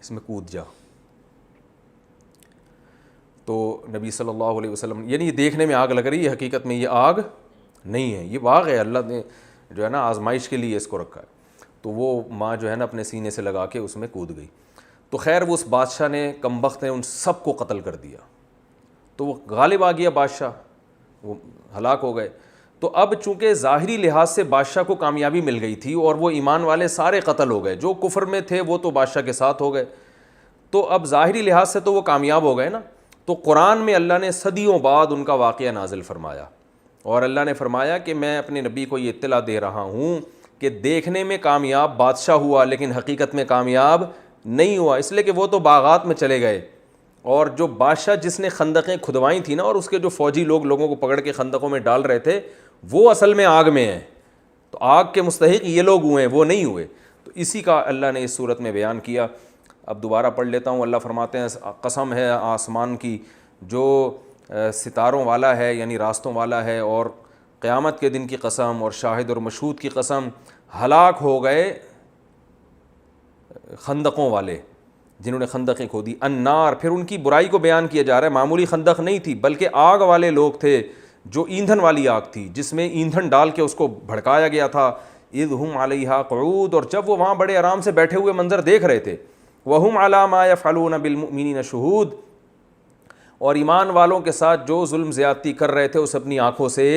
اس میں کود جا. تو نبی صلی اللہ علیہ وسلم, یعنی یہ دیکھنے میں آگ لگ رہی ہے, حقیقت میں یہ آگ نہیں ہے, یہ باغ ہے, اللہ نے جو ہے نا آزمائش کے لیے اس کو رکھا ہے. تو وہ ماں جو ہے نا اپنے سینے سے لگا کے اس میں کود گئی. تو خیر وہ اس بادشاہ نے, کم بخت نے, ان سب کو قتل کر دیا. تو وہ غالب آ گیا بادشاہ, وہ ہلاک ہو گئے. تو اب چونکہ ظاہری لحاظ سے بادشاہ کو کامیابی مل گئی تھی اور وہ ایمان والے سارے قتل ہو گئے, جو کفر میں تھے وہ تو بادشاہ کے ساتھ ہو گئے, تو اب ظاہری لحاظ سے تو وہ کامیاب ہو گئے نا. تو قرآن میں اللہ نے صدیوں بعد ان کا واقعہ نازل فرمایا, اور اللہ نے فرمایا کہ میں اپنے نبی کو یہ اطلاع دے رہا ہوں کہ دیکھنے میں کامیاب بادشاہ ہوا لیکن حقیقت میں کامیاب نہیں ہوا, اس لیے کہ وہ تو باغات میں چلے گئے. اور جو بادشاہ جس نے خندقیں کھدوائی تھیں نا, اور اس کے جو فوجی لوگوں کو پکڑ کے خندقوں میں ڈال رہے تھے, وہ اصل میں آگ میں ہیں. تو آگ کے مستحق یہ لوگ ہوئے ہیں, وہ نہیں ہوئے. تو اسی کا اللہ نے اس صورت میں بیان کیا. اب دوبارہ پڑھ لیتا ہوں. اللہ فرماتے ہیں قسم ہے آسمان کی جو ستاروں والا ہے, یعنی راستوں والا ہے, اور قیامت کے دن کی قسم, اور شاہد اور مشہود کی قسم, ہلاک ہو گئے خندقوں والے جنہوں نے خندقیں کھودی. النار, پھر ان کی برائی کو بیان کیا جا رہا ہے. معمولی خندق نہیں تھی بلکہ آگ والے لوگ تھے, جو ایندھن والی آگ تھی جس میں ایندھن ڈال کے اس کو بھڑکایا گیا تھا. اذ ہم علیہا قعود, اور جب وہ وہاں بڑے آرام سے بیٹھے ہوئے منظر دیکھ رہے تھے. وہم علی ما یفعلون بالمؤمنین شہود, اور ایمان والوں کے ساتھ جو ظلم زیادتی کر رہے تھے اسے اپنی آنکھوں سے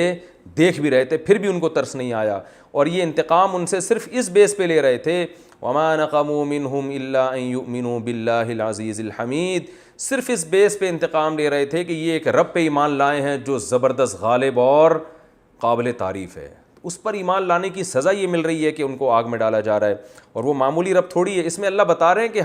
دیکھ بھی رہے تھے, پھر بھی ان کو ترس نہیں آیا. اور یہ انتقام ان سے صرف اس بیس پہ لے رہے تھے, وما نقموا منہم الا ان یؤمنوا باللہ العزیز الحمید, صرف اس بیس پہ انتقام لے رہے تھے کہ یہ ایک رب پہ ایمان لائے ہیں جو زبردست, غالب اور قابل تعریف ہے. اس پر ایمان لانے کی سزا یہ مل رہی ہے کہ ان کو آگ میں ڈالا جا رہا ہے, اور وہ معمولی رب تھوڑی ہے. اس میں اللہ بتا رہے ہیں کہ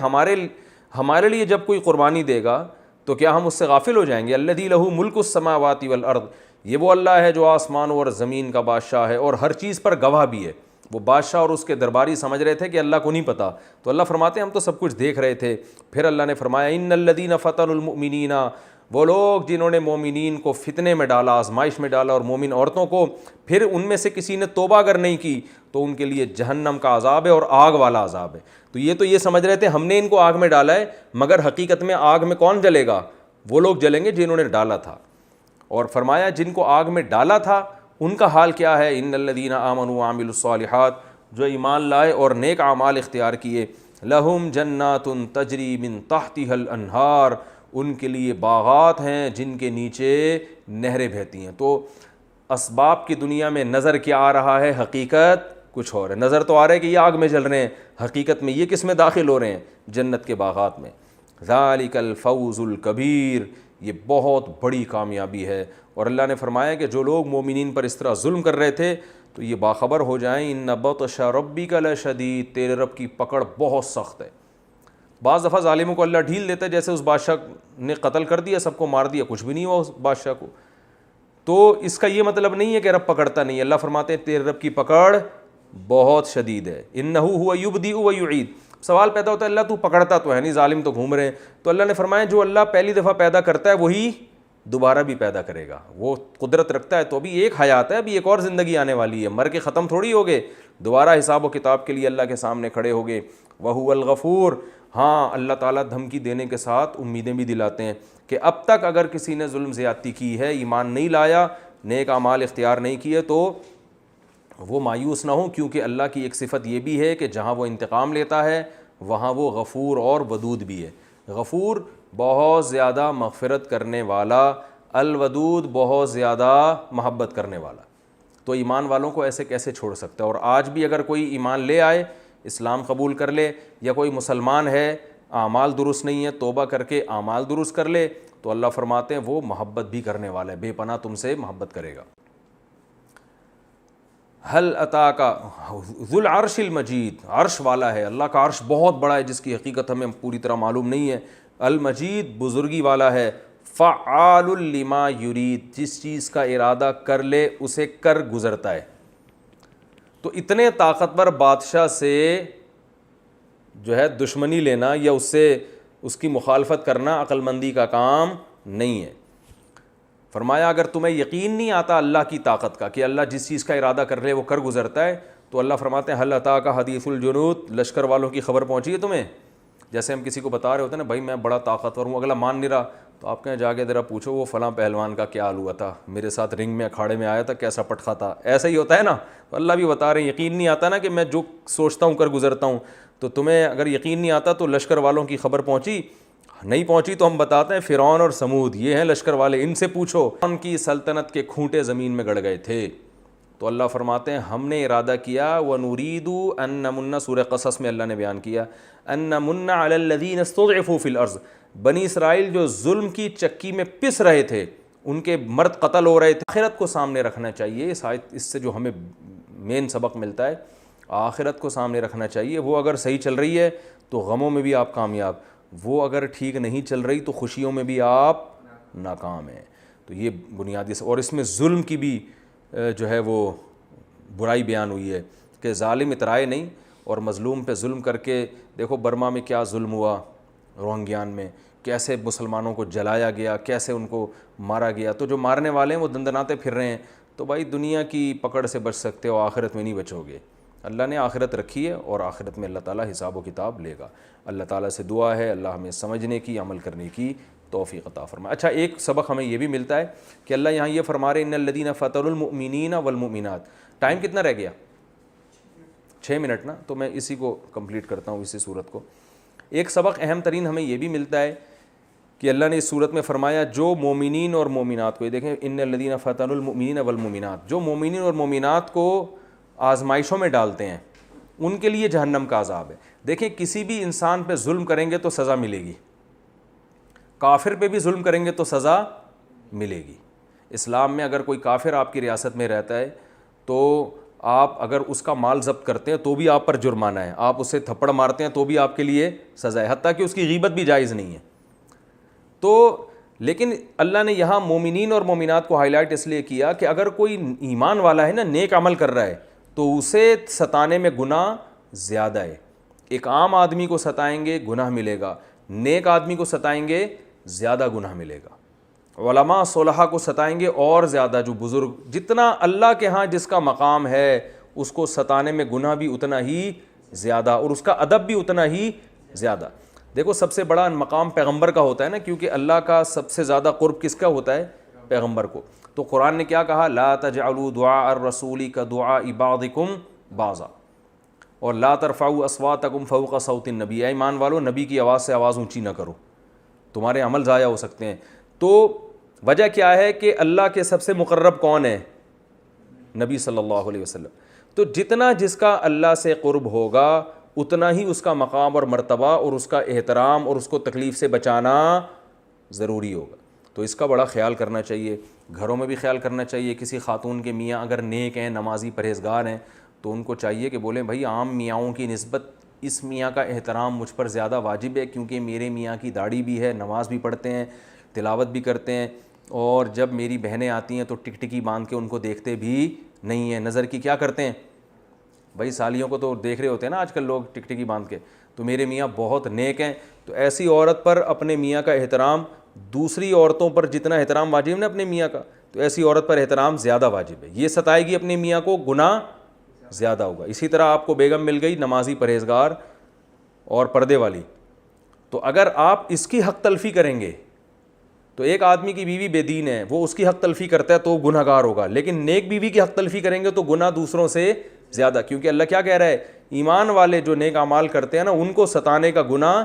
ہمارے لیے جب کوئی قربانی دے گا تو کیا ہم اس سے غافل ہو جائیں گے؟ الذی لہ ملک السماوات والارض, یہ وہ اللہ ہے جو آسمانوں اور زمین کا بادشاہ ہے اور ہر چیز پر گواہ بھی ہے. وہ بادشاہ اور اس کے درباری سمجھ رہے تھے کہ اللہ کو نہیں پتہ, تو اللہ فرماتے ہیں ہم تو سب کچھ دیکھ رہے تھے. پھر اللہ نے فرمایا ان الذین فتنوا المؤمنین, وہ لوگ جنہوں نے مومنین کو فتنے میں ڈالا, آزمائش میں ڈالا, اور مومن عورتوں کو, پھر ان میں سے کسی نے توبہ اگر نہیں کی تو ان کے لیے جہنم کا عذاب ہے اور آگ والا عذاب ہے. تو یہ سمجھ رہے تھے ہم نے ان کو آگ میں ڈالا ہے, مگر حقیقت میں آگ میں کون جلے گا؟ وہ لوگ جلیں گے جنہوں نے ڈالا تھا. اور فرمایا جن کو آگ میں ڈالا تھا ان کا حال کیا ہے؟ ان الذین آمنوا وعملوا الصالحات, جو ایمان لائے اور نیک اعمال اختیار کیے, لہم جنات تجری من تحتها الانہار, ان کے لیے باغات ہیں جن کے نیچے نہریں بہتی ہیں. تو اسباب کی دنیا میں نظر کیا آ رہا ہے, حقیقت کچھ اور ہے. نظر تو آ رہا ہے کہ یہ آگ میں جل رہے ہیں, حقیقت میں یہ کس میں داخل ہو رہے ہیں؟ جنت کے باغات میں. ذالک الفوز الکبیر, یہ بہت بڑی کامیابی ہے. اور اللہ نے فرمایا کہ جو لوگ مومنین پر اس طرح ظلم کر رہے تھے تو یہ باخبر ہو جائیں, ان بطش ربک لشدید, تیرے رب کی پکڑ بہت سخت ہے. بعض دفعہ ظالموں کو اللہ ڈھیل دیتا ہے, جیسے اس بادشاہ نے قتل کر دیا, سب کو مار دیا, کچھ بھی نہیں ہوا اس بادشاہ کو. تو اس کا یہ مطلب نہیں ہے کہ رب پکڑتا نہیں ہے. اللہ فرماتے ہیں تیرے رب کی پکڑ بہت شدید ہے. انہ ہوا یبدئ و یعید. سوال پیدا ہوتا ہے اللہ تو پکڑتا تو ہے نہیں, ظالم تو گھوم رہے ہیں. تو اللہ نے فرمایا جو اللہ پہلی دفعہ پیدا کرتا ہے وہی دوبارہ بھی پیدا کرے گا. وہ قدرت رکھتا ہے. تو ابھی ایک حیات ہے, ابھی ایک اور زندگی آنے والی ہے, مر کے ختم تھوڑی ہوگے, دوبارہ حساب و کتاب کے لیے اللہ کے سامنے کھڑے ہوگے. وہو الغفور, ہاں اللہ تعالیٰ دھمکی دینے کے ساتھ امیدیں بھی دلاتے ہیں کہ اب تک اگر کسی نے ظلم زیادتی کی ہے, ایمان نہیں لایا, نیک اعمال اختیار نہیں کیے, تو وہ مایوس نہ ہوں, کیونکہ اللہ کی ایک صفت یہ بھی ہے کہ جہاں وہ انتقام لیتا ہے وہاں وہ غفور اور ودود بھی ہے. غفور بہت زیادہ مغفرت کرنے والا, الودود بہت زیادہ محبت کرنے والا. تو ایمان والوں کو ایسے کیسے چھوڑ سکتا ہے؟ اور آج بھی اگر کوئی ایمان لے آئے, اسلام قبول کر لے, یا کوئی مسلمان ہے اعمال درست نہیں ہے, توبہ کر کے اعمال درست کر لے, تو اللہ فرماتے ہیں وہ محبت بھی کرنے والا ہے, بے پناہ تم سے محبت کرے گا. حل اتاک ذو العرش المجید, عرش والا ہے, اللہ کا عرش بہت بڑا ہے جس کی حقیقت ہمیں پوری طرح معلوم نہیں ہے. المجید بزرگی والا ہے. فعال لما یرید, جس چیز کا ارادہ کر لے اسے کر گزرتا ہے. تو اتنے طاقتور بادشاہ سے جو ہے دشمنی لینا یا اس سے اس کی مخالفت کرنا عقل مندی کا کام نہیں ہے. فرمایا اگر تمہیں یقین نہیں آتا اللہ کی طاقت کا کہ اللہ جس چیز کا ارادہ کر لے وہ کر گزرتا ہے, تو اللہ فرماتے ہیں حل اتاک حدیث الجنود, لشکر والوں کی خبر پہنچی ہے تمہیں. جیسے ہم کسی کو بتا رہے ہوتے ہیں نا, بھائی میں بڑا طاقتور ہوں, اگلا مان نہیں رہا تو آپ کہیں جا کے ذرا پوچھو وہ فلاں پہلوان کا کیا حال ہوا تھا, میرے ساتھ رنگ میں اکھاڑے میں آیا تھا, کیسا پٹخا تھا. ایسا ہی ہوتا ہے نا. تو اللہ بھی بتا رہے ہیں یقین نہیں آتا نا کہ میں جو سوچتا ہوں کر گزرتا ہوں, تو تمہیں اگر یقین نہیں آتا تو لشکر والوں کی خبر پہنچی نہیں پہنچی تو ہم بتاتے ہیں فرعون اور سمود یہ ہیں لشکر والے, ان سے پوچھو. ان کی سلطنت کے کھوٹے زمین میں گڑ گئے تھے. تو اللہ فرماتے ہیں ہم نے ارادہ کیا وَنُرِيدُ أَن نَمُنَّ, سورہ قصص میں اللہ نے بیان کیا أَن نَمُنَّ عَلَى الَّذِينَ اسْتُضْعِفُوا فِي الْأَرْضِ, بنی اسرائیل جو ظلم کی چکی میں پس رہے تھے, ان کے مرد قتل ہو رہے تھے. آخرت کو سامنے رکھنا چاہیے. اس سے جو ہمیں مین سبق ملتا ہے آخرت کو سامنے رکھنا چاہیے. وہ اگر صحیح چل رہی ہے تو غموں میں بھی آپ کامیاب, وہ اگر ٹھیک نہیں چل رہی تو خوشیوں میں بھی آپ ناکام ہیں. تو یہ بنیادی اور اس میں ظلم کی بھی جو ہے وہ برائی بیان ہوئی ہے کہ ظالم اترائے نہیں اور مظلوم پہ ظلم کر کے. دیکھو برما میں کیا ظلم ہوا, روہنگیان میں کیسے مسلمانوں کو جلایا گیا, کیسے ان کو مارا گیا. تو جو مارنے والے ہیں وہ دندناتے پھر رہے ہیں. تو بھائی دنیا کی پکڑ سے بچ سکتے ہو, آخرت میں نہیں بچو گے. اللہ نے آخرت رکھی ہے اور آخرت میں اللہ تعالیٰ حساب و کتاب لے گا. اللہ تعالیٰ سے دعا ہے اللہ ہمیں سمجھنے کی عمل کرنے کی توفیق عطا فرمائے. اچھا ایک سبق ہمیں یہ بھی ملتا ہے کہ اللہ یہاں یہ فرما رہے ان الذین فتنوا المؤمنین والمؤمنات. ٹائم کتنا رہ گیا؟ 6 منٹ نا, تو میں اسی کو کمپلیٹ کرتا ہوں اسی صورت کو. ایک سبق اہم ترین ہمیں یہ بھی ملتا ہے کہ اللہ نے اس صورت میں فرمایا جو مومنین اور مومنات کو, یہ دیکھیں ان الذین فتنوا المؤمنین والمؤمنات, جو مومنین اور مومنات کو آزمائشوں میں ڈالتے ہیں ان کے لیے جہنم کا عذاب ہے. دیکھیں کسی بھی انسان پہ ظلم کریں گے تو سزا ملے گی, کافر پہ بھی ظلم کریں گے تو سزا ملے گی. اسلام میں اگر کوئی کافر آپ کی ریاست میں رہتا ہے تو آپ اگر اس کا مال ضبط کرتے ہیں تو بھی آپ پر جرمانہ ہے, آپ اسے تھپڑ مارتے ہیں تو بھی آپ کے لیے سزا ہے, حتیٰ کہ اس کی غیبت بھی جائز نہیں ہے. تو لیکن اللہ نے یہاں مومنین اور مومنات کو ہائی لائٹ اس لیے کیا کہ اگر کوئی ایمان والا ہے نا, نیک عمل کر رہا ہے, تو اسے ستانے میں گناہ زیادہ ہے. ایک عام آدمی کو ستائیں گے گناہ ملے گا, نیک آدمی کو ستائیں گے زیادہ گناہ ملے گا. علماء صلحاء کو ستائیں گے اور زیادہ, جو بزرگ جتنا اللہ کے ہاں جس کا مقام ہے اس کو ستانے میں گناہ بھی اتنا ہی زیادہ اور اس کا ادب بھی اتنا ہی زیادہ. دیکھو سب سے بڑا مقام پیغمبر کا ہوتا ہے نا, کیونکہ اللہ کا سب سے زیادہ قرب کس کا ہوتا ہے؟ پیغمبر کو. تو قرآن نے کیا کہا؟ لا تجعلوا دعاء الرسول كدعاء بعضكم بعضا اور لا ترفعوا اصواتکم فوق صوت النبی. اے ایمان والو نبی کی آواز سے آواز اونچی نہ کرو, تمہارے عمل ضائع ہو سکتے ہیں. تو وجہ کیا ہے کہ اللہ کے سب سے مقرب کون ہے؟ نبی صلی اللہ علیہ وسلم. تو جتنا جس کا اللہ سے قرب ہوگا اتنا ہی اس کا مقام اور مرتبہ اور اس کا احترام اور اس کو تکلیف سے بچانا ضروری ہوگا. تو اس کا بڑا خیال کرنا چاہیے, گھروں میں بھی خیال کرنا چاہیے. کسی خاتون کے میاں اگر نیک ہیں, نمازی, پرہیزگار ہیں, تو ان کو چاہیے کہ بولیں بھائی عام میاؤں کی نسبت اس میاں کا احترام مجھ پر زیادہ واجب ہے, کیونکہ میرے میاں کی داڑھی بھی ہے, نماز بھی پڑھتے ہیں, تلاوت بھی کرتے ہیں, اور جب میری بہنیں آتی ہیں تو ٹکٹکی باندھ کے ان کو دیکھتے بھی نہیں ہیں, نظر کی کیا کرتے ہیں. بھائی سالیوں کو تو دیکھ رہے ہوتے ہیں نا آج کل لوگ ٹکٹکی باندھ کے, تو میرے میاں بہت نیک ہیں. تو ایسی عورت پر اپنے میاں کا احترام دوسری عورتوں پر جتنا احترام واجب ہے اپنے میاں کا, تو ایسی عورت پر احترام زیادہ واجب ہے. یہ ستائے گی اپنے میاں کو, گناہ زیادہ ہوگا. اسی طرح آپ کو بیگم مل گئی نمازی, پرہیزگار اور پردے والی, تو اگر آپ اس کی حق تلفی کریں گے تو ایک آدمی کی بیوی بے دین ہے, وہ اس کی حق تلفی کرتا ہے تو گناہ گار ہوگا, لیکن نیک بیوی کی حق تلفی کریں گے تو گناہ دوسروں سے زیادہ. کیونکہ اللہ کیا کہہ رہا ہے, ایمان والے جو نیک اعمال کرتے ہیں نا ان کو ستانے کا گناہ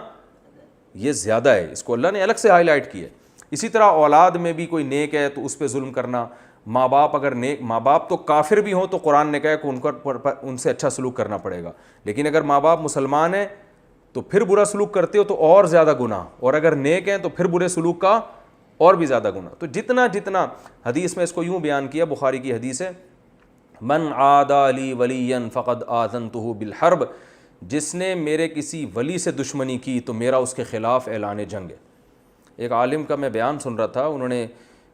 یہ زیادہ ہے. اس کو اللہ نے الگ سے ہائی لائٹ کیا ہے. اسی طرح اولاد میں بھی کوئی نیک ہے تو اس پہ ظلم کرنا, ماں باپ اگر نیک, ماں باپ تو کافر بھی ہوں تو قرآن نے کہا کہ ان سے اچھا سلوک کرنا پڑے گا, لیکن اگر ماں باپ مسلمان ہیں تو پھر برا سلوک کرتے ہو تو اور زیادہ گناہ, اور اگر نیک ہیں تو پھر برے سلوک کا اور بھی زیادہ گناہ. تو جتنا حدیث میں اس کو یوں بیان کیا, بخاری کی حدیث ہے, من عادی لی ولیا فقد آذنتہ بالحرب, جس نے میرے کسی ولی سے دشمنی کی تو میرا اس کے خلاف اعلان جنگ ہے. ایک عالم کا میں بیان سن رہا تھا, انہوں نے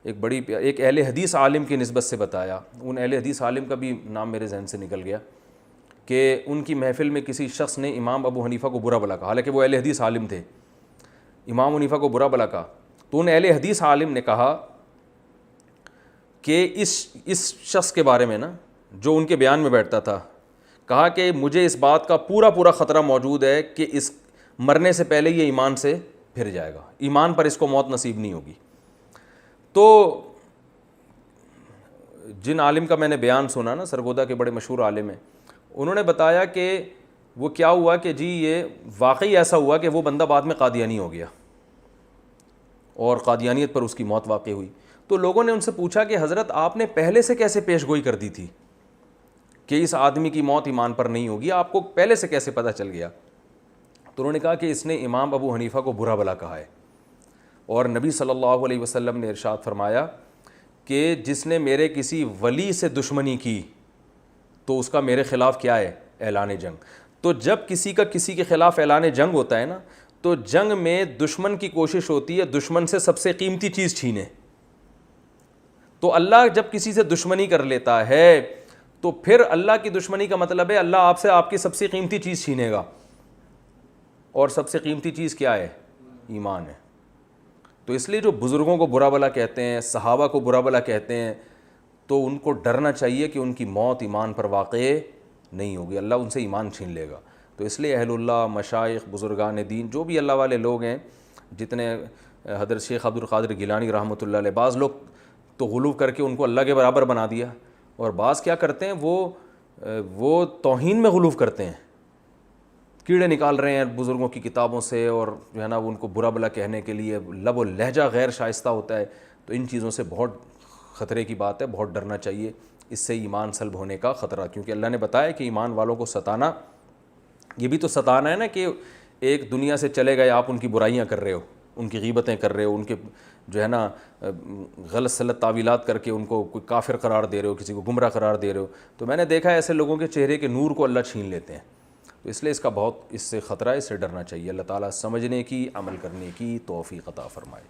ایک اہل حدیث عالم کی نسبت سے بتایا, ان اہل حدیث عالم کا بھی نام میرے ذہن سے نکل گیا, کہ ان کی محفل میں کسی شخص نے امام ابو حنیفہ کو برا بھلا کہا، حالانکہ وہ اہل حدیث عالم تھے، امام حنیفہ کو برا بھلا کہا، تو ان اہل حدیث عالم نے کہا کہ اس شخص کے بارے میں نا جو ان کے بیان میں بیٹھتا تھا، کہا کہ مجھے اس بات کا پورا خطرہ موجود ہے کہ اس مرنے سے پہلے یہ ایمان سے پھر جائے گا، ایمان پر اس کو موت نصیب نہیں ہوگی۔ تو جن عالم کا میں نے بیان سنا نا، سرگودا کے بڑے مشہور عالم ہیں، انہوں نے بتایا کہ وہ کیا ہوا کہ جی یہ واقعی ایسا ہوا کہ وہ بندہ بعد میں قادیانی ہو گیا اور قادیانیت پر اس کی موت واقع ہوئی۔ تو لوگوں نے ان سے پوچھا کہ حضرت آپ نے پہلے سے کیسے پیش گوئی کر دی تھی کہ اس آدمی کی موت ایمان پر نہیں ہوگی، آپ کو پہلے سے کیسے پتہ چل گیا؟ تو انہوں نے کہا کہ اس نے امام ابو حنیفہ کو برا بھلا کہا ہے، اور نبی صلی اللہ علیہ وسلم نے ارشاد فرمایا کہ جس نے میرے کسی ولی سے دشمنی کی تو اس کا میرے خلاف کیا ہے؟ اعلان جنگ۔ تو جب کسی کا کسی کے خلاف اعلان جنگ ہوتا ہے نا، تو جنگ میں دشمن کی کوشش ہوتی ہے دشمن سے سب سے قیمتی چیز چھینے۔ تو اللہ جب کسی سے دشمنی کر لیتا ہے تو پھر اللہ کی دشمنی کا مطلب ہے اللہ آپ سے آپ کی سب سے قیمتی چیز چھینے گا، اور سب سے قیمتی چیز کیا ہے؟ ایمان ہے۔ تو اس لیے جو بزرگوں کو برا بھلا کہتے ہیں، صحابہ کو برا بھلا کہتے ہیں، تو ان کو ڈرنا چاہیے کہ ان کی موت ایمان پر واقع نہیں ہوگی، اللہ ان سے ایمان چھین لے گا۔ تو اس لیے اہل اللہ، مشائخ، بزرگان دین، جو بھی اللہ والے لوگ ہیں، جتنے حضرت شیخ عبد القادر گیلانی رحمۃ اللہ علیہ، بعض لوگ تو غلو کر کے ان کو اللہ کے برابر بنا دیا، اور بعض کیا کرتے ہیں وہ توہین میں غلو کرتے ہیں، کیڑے نکال رہے ہیں بزرگوں کی کتابوں سے، اور جو ہے نا ان کو برا بھلا کہنے کے لیے لب و لہجہ غیر شائستہ ہوتا ہے۔ تو ان چیزوں سے بہت خطرے کی بات ہے، بہت ڈرنا چاہیے، اس سے ایمان سلب ہونے کا خطرہ، کیونکہ اللہ نے بتایا کہ ایمان والوں کو ستانا، یہ بھی تو ستانا ہے نا کہ ایک دنیا سے چلے گئے، آپ ان کی برائیاں کر رہے ہو، ان کی غیبتیں کر رہے ہو، ان کے جو ہے نا غلط سلط تعویلات کر کے ان کو کوئی کافر قرار دے رہے ہو، کسی کو گمراہ قرار دے رہے ہو۔ تو میں نے دیکھا ہے ایسے لوگوں کے چہرے کے نور کو اللہ چھین لیتے ہیں۔ تو اس لیے اس کا بہت اس سے خطرہ ہے، اس سے ڈرنا چاہیے۔ اللہ تعالیٰ سمجھنے کی، عمل کرنے کی توفیق عطا فرمائے۔